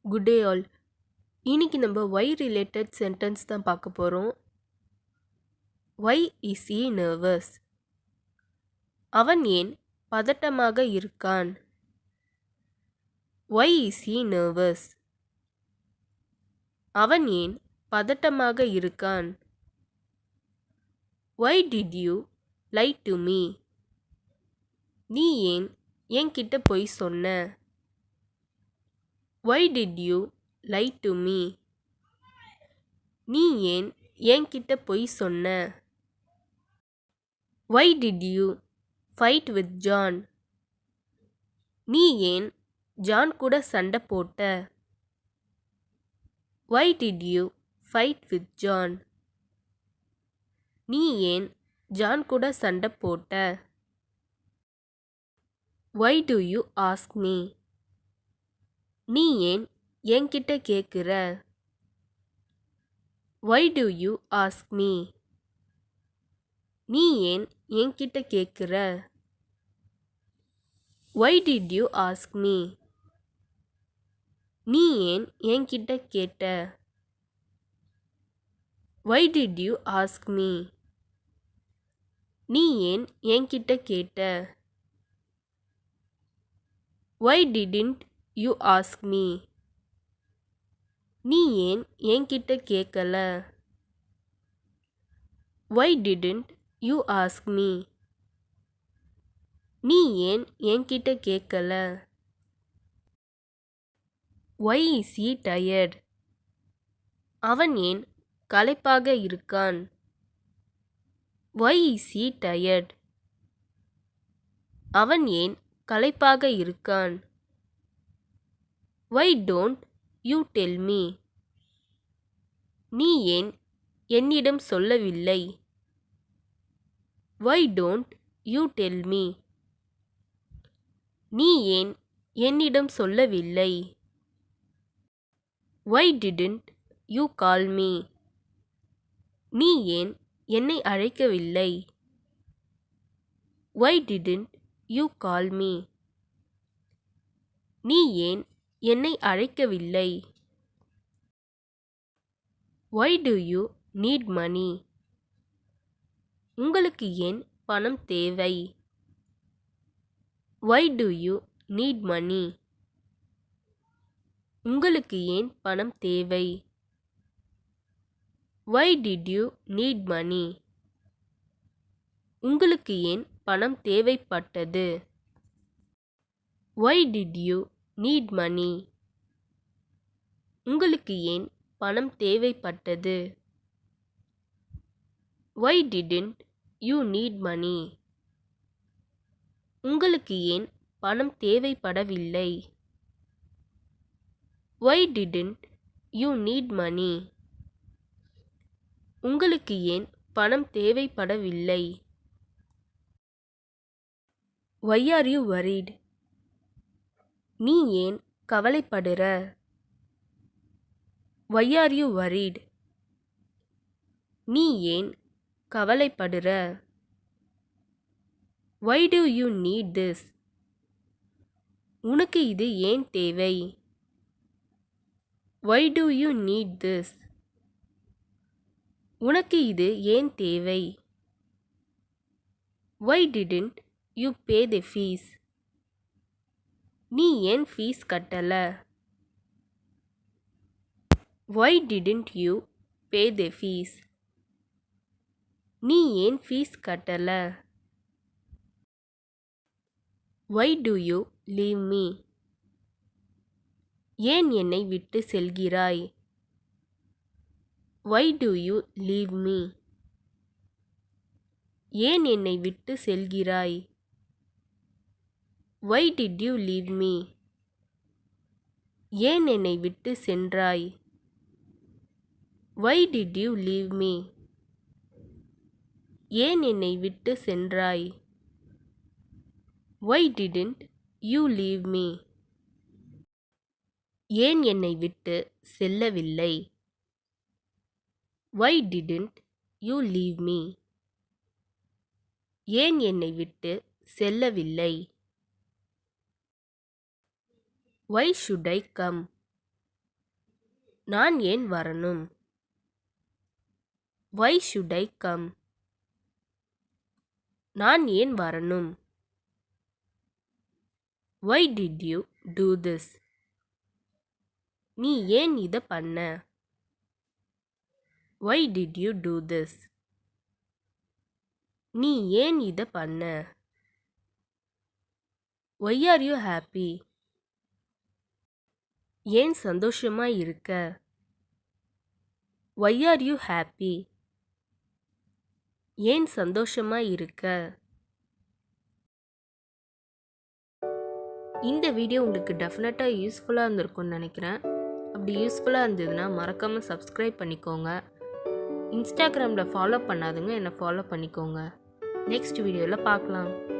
Good day all. இன்னைக்கு நம்ம Y related sentence தான் பார்க்க போகிறோம். Why is he nervous? அவன் ஏன் பதட்டமாக இருக்கான்? Why is he nervous? அவன் ஏன் பதட்டமாக இருக்கான்? Why did you lie to me? நீ ஏன் என்கிட்ட பொய் சொன்ன? Why did you lie to me? நீ ஏன் என்கிட்ட பொய் சொன்ன? Why did you fight with John? நீ ஏன் ஜான் கூட சண்டை போட்ட? Why did you fight with John? நீ ஏன் ஜான் கூட சண்டை போட்ட? Why do you ask me? நீ ஏன் என்கிட்ட கேட்குற? Why do you ask me? நீ ஏன் என்கிட்ட கேட்குற? Why did you ask me? நீ ஏன் என்கிட்ட கேட்ட? Why did you ask me? நீ ஏன் என்கிட்ட கேட்ட? Why didn't you ask me? நீ ஏன் என்கிட்ட கேட்கல? Why didn't you ask me? நீ ஏன் என்கிட்ட கேட்கல? Why is he tired? அவன் ஏன் களைப்பாக இருக்கான்? Why is he tired? அவன் ஏன் களைப்பாக இருக்கான்? Why don't you tell me? நீ ஏன் என்னிடம் சொல்லவில்லை? Why don't you tell me? நீ ஏன் என்னிடம் சொல்லவில்லை? Why didn't you call me? நீ ஏன் என்னை அழைக்கவில்லை? Why didn't you call me? நீ ஏன் என்னை அழைக்கவில்லை? Why do you need money? உங்களுக்கு ஏன் பணம் தேவை? Why do you need money? உங்களுக்கு ஏன் பணம் தேவை? Why did you need money? உங்களுக்கு ஏன் பணம் தேவைப்பட்டது? Why did you need money? உங்களுக்கு ஏன் பணம் தேவைப்பட்டது? Why didn't you need money? உங்களுக்கு ஏன் பணம் தேவைப்படவில்லை? Why didn't you need money? உங்களுக்கு ஏன் பணம் தேவைப்படவில்லை? Why are you worried? நீ ஏன் கவலைப்படுற? Why are you worried? நீ ஏன் கவலைப்படுற? Why do you need this? உனக்கு இது ஏன் தேவை? Why do you need this? உனக்கு இது ஏன் தேவை? Why didn't you pay the fees? நீ ஏன் ஃபீஸ் கட்டல? Why didn't you pay the fees? நீ ஏன் ஃபீஸ் கட்டல? Why do you leave me? ஏன் என்னை விட்டு செல்கிறாய்? Why do you leave me? ஏன் என்னை விட்டு செல்கிறாய்? Why did you leave me? ஏன் என்னை விட்டு சென்றாய்? Why did you leave me? ஏன் என்னை விட்டு சென்றாய்? Why didn't you leave me? ஏன் என்னை விட்டு செல்லவில்லை? Why didn't you leave me? ஏன் என்னை விட்டு செல்லவில்லை? Why should I come? நான் ஏன் வரணும்? Why should I come? நான் ஏன் வரணும்? Why did you do this? நீ ஏன் இத பண்ண? Why did you do this? நீ ஏன் இத பண்ண? Why are you happy? ஏன் சந்தோஷமா இருக்க? Why are you happy? ஏன் சந்தோஷமா இருக்க? இந்த வீடியோ உங்களுக்கு டெஃபினட்டாக யூஸ்ஃபுல்லாக இருந்திருக்கும்னு நினைக்கிறேன். அப்படி யூஸ்ஃபுல்லாக இருந்ததுன்னா மறக்காமல் சப்ஸ்கிரைப் பண்ணிக்கோங்க. இன்ஸ்டாகிராமில் ஃபாலோ பண்ணாதுங்க, என்னை ஃபாலோ பண்ணிக்கோங்க. நெக்ஸ்ட் வீடியோவில் பார்க்கலாம்.